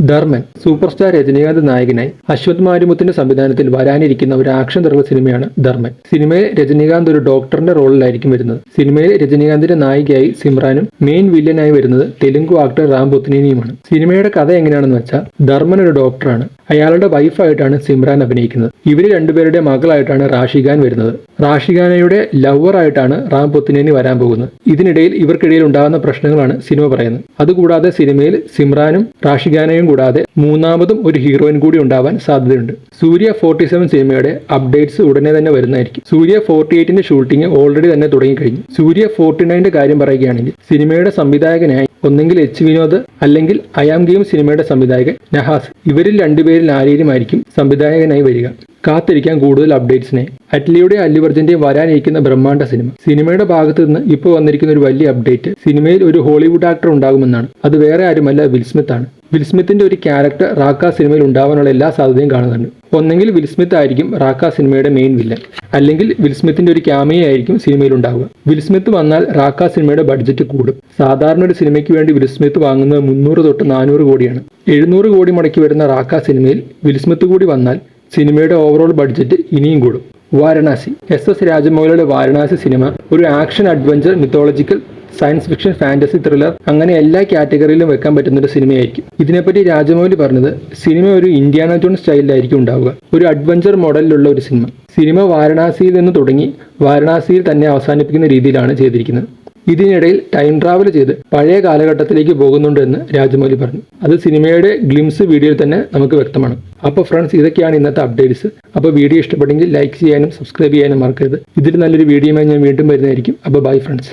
Dharman super star Rajinikanth നായകനായി അശ്വത് മാരിമുത്തിന്റെ സംവിധാനത്തിൽ വരാനിരിക്കുന്ന ഒരു ആക്ഷൻ ത്രില്ലർ സിനിമയാണ് ധർമ്മൻ. സിനിമയിൽ രജനീകാന്ത് ഒരു ഡോക്ടറിന്റെ റോളിലായിരിക്കും വരുന്നത്. സിനിമയിൽ രജനീകാന്തിന്റെ നായികയായി സിമ്രാനും മെയിൻ വില്ലനായി വരുന്നത് തെലുങ്കു ആക്ടർ റാം പോത്തിനേനിയുമാണ്. സിനിമയുടെ കഥ എങ്ങനെയാണെന്ന് വെച്ചാൽ ധർമ്മൻ ഒരു ഡോക്ടറാണ്. അയാളുടെ വൈഫായിട്ടാണ് സിമ്രാൻ അഭിനയിക്കുന്നത്. ഇവര് രണ്ടുപേരുടെ മകളായിട്ടാണ് റാഷി ഖാൻ വരുന്നത്. റാഷി ഖാനയുടെ ലവറായിട്ടാണ് റാം പോത്തിനേനി വരാൻ പോകുന്നത്. ഇതിനിടയിൽ ഇവർക്കിടയിൽ ഉണ്ടാകുന്ന പ്രശ്നങ്ങളാണ് സിനിമ പറയുന്നത്. അതുകൂടാതെ സിനിമയിൽ സിമ്രാനും റാഷി ഖാനയും കൂടാതെ മൂന്നാമതും ഒരു ഹീറോയിൻ കൂടി ഉണ്ടാവാൻ സാധ്യതയുണ്ട്. സൂര്യ 47 സിനിമയുടെ അപ്ഡേറ്റ്സ് ഉടനെ തന്നെ വരുന്നതായിരിക്കും. സൂര്യ 48ന്റെ ഷൂട്ടിംഗ് ഓൾറെഡി തന്നെ തുടങ്ങിക്കഴിഞ്ഞു. സൂര്യ 49ന്റെ കാര്യം പറയുകയാണെങ്കിൽ സിനിമയുടെ സംവിധായകനായി ഒന്നെങ്കിൽ എച്ച് വിനോദ് അല്ലെങ്കിൽ അയാം ഗെയിം സിനിമയുടെ സംവിധായകൻ നഹാസ്. ഇവരിൽ രണ്ടുപേരിൽ ആരെയുമായിരിക്കും സംവിധായകനായി വരിക. കാത്തിരിക്കാൻ കൂടുതൽ അപ്ഡേറ്റ്സിനെ. അറ്റ്ലിയുടെ അല്ലു അർജുന്റെയും വരാനിരിക്കുന്ന ബ്രഹ്മാണ്ഡ സിനിമയുടെ ഭാഗത്ത് നിന്ന് ഇപ്പോൾ വന്നിരിക്കുന്ന ഒരു വലിയ അപ്ഡേറ്റ് സിനിമയിൽ ഒരു ഹോളിവുഡ് ആക്ടർ ഉണ്ടാകുമെന്നാണ്. അത് വേറെ ആരുമല്ല, വിൽ സ്മിത്ത് ആണ്. വിൽ സ്മിത്തിന്റെ ഒരു ക്യാരക്ടർ റാക്ക സിനിമയിൽ ഉണ്ടാവാനുള്ള എല്ലാ സാധ്യതയും കാണുന്നുണ്ട്. ഒന്നെങ്കിൽ വിൽ സ്മിത്ത് ആയിരിക്കും റാക്ക സിനിമയുടെ മെയിൻ വില്ലൻ, അല്ലെങ്കിൽ വിൽ സ്മിത്തിന്റെ ഒരു ക്യാമിയോ ആയിരിക്കും സിനിമയിൽ ഉണ്ടാവുക. വിൽ സ്മിത്ത് വന്നാൽ റാക്ക സിനിമയുടെ ബഡ്ജറ്റ് കൂടും. സാധാരണ ഒരു സിനിമയ്ക്ക് വേണ്ടി വിൽ സ്മിത്ത് വാങ്ങുന്നത് 300 തൊട്ട് 400 കോടിയാണ്. 700 കോടി മുടക്കി വരുന്ന റാക്ക സിനിമയിൽ വിൽ സ്മിത്ത് കൂടി വന്നാൽ സിനിമയുടെ ഓവറോൾ ബഡ്ജറ്റ് ഇനിയും കൂടും. വാരണാസി SS രാജമൗലിയുടെ വാരണാസി സിനിമ ഒരു action, adventure, mythological, science fiction, fantasy, thriller അങ്ങനെ എല്ലാ കാറ്റഗറിയിലും വെക്കാൻ പറ്റുന്ന ഒരു സിനിമയായിരിക്കും. ഇതിനെപ്പറ്റി രാജമൗലി പറഞ്ഞത് സിനിമ ഒരു ഇന്ത്യാന ജോൺ സ്റ്റൈലിലായിരിക്കും ഉണ്ടാവുക. ഒരു അഡ്വഞ്ചർ മോഡലിലുള്ള ഒരു സിനിമ. സിനിമ വാരണാസിയിൽ നിന്ന് തുടങ്ങി വാരണാസിയിൽ തന്നെ അവസാനിപ്പിക്കുന്ന രീതിയിലാണ് ചെയ്തിരിക്കുന്നത്. ഇതിനിടയിൽ ടൈം ട്രാവൽ ചെയ്ത് പഴയ കാലഘട്ടത്തിലേക്ക് പോകുന്നുണ്ടെന്ന് രാജമൗലി പറഞ്ഞു. അത് സിനിമയുടെ ഗ്ലിംസ് വീഡിയോയിൽ തന്നെ നമുക്ക് വ്യക്തമാണ്. അപ്പോൾ ഫ്രണ്ട്സ്, ഇതൊക്കെയാണ് ഇന്നത്തെ അപ്ഡേറ്റ്സ്. അപ്പോൾ വീഡിയോ ഇഷ്ടപ്പെട്ടെങ്കിൽ ലൈക്ക് ചെയ്യാനും സബ്സ്ക്രൈബ് ചെയ്യാനും മറക്കരുത്. ഇതിൽ നല്ലൊരു വീഡിയോയുമായി ഞാൻ വീണ്ടും വരുന്നതായിരിക്കും. അപ്പോൾ ബൈ ഫ്രണ്ട്സ്.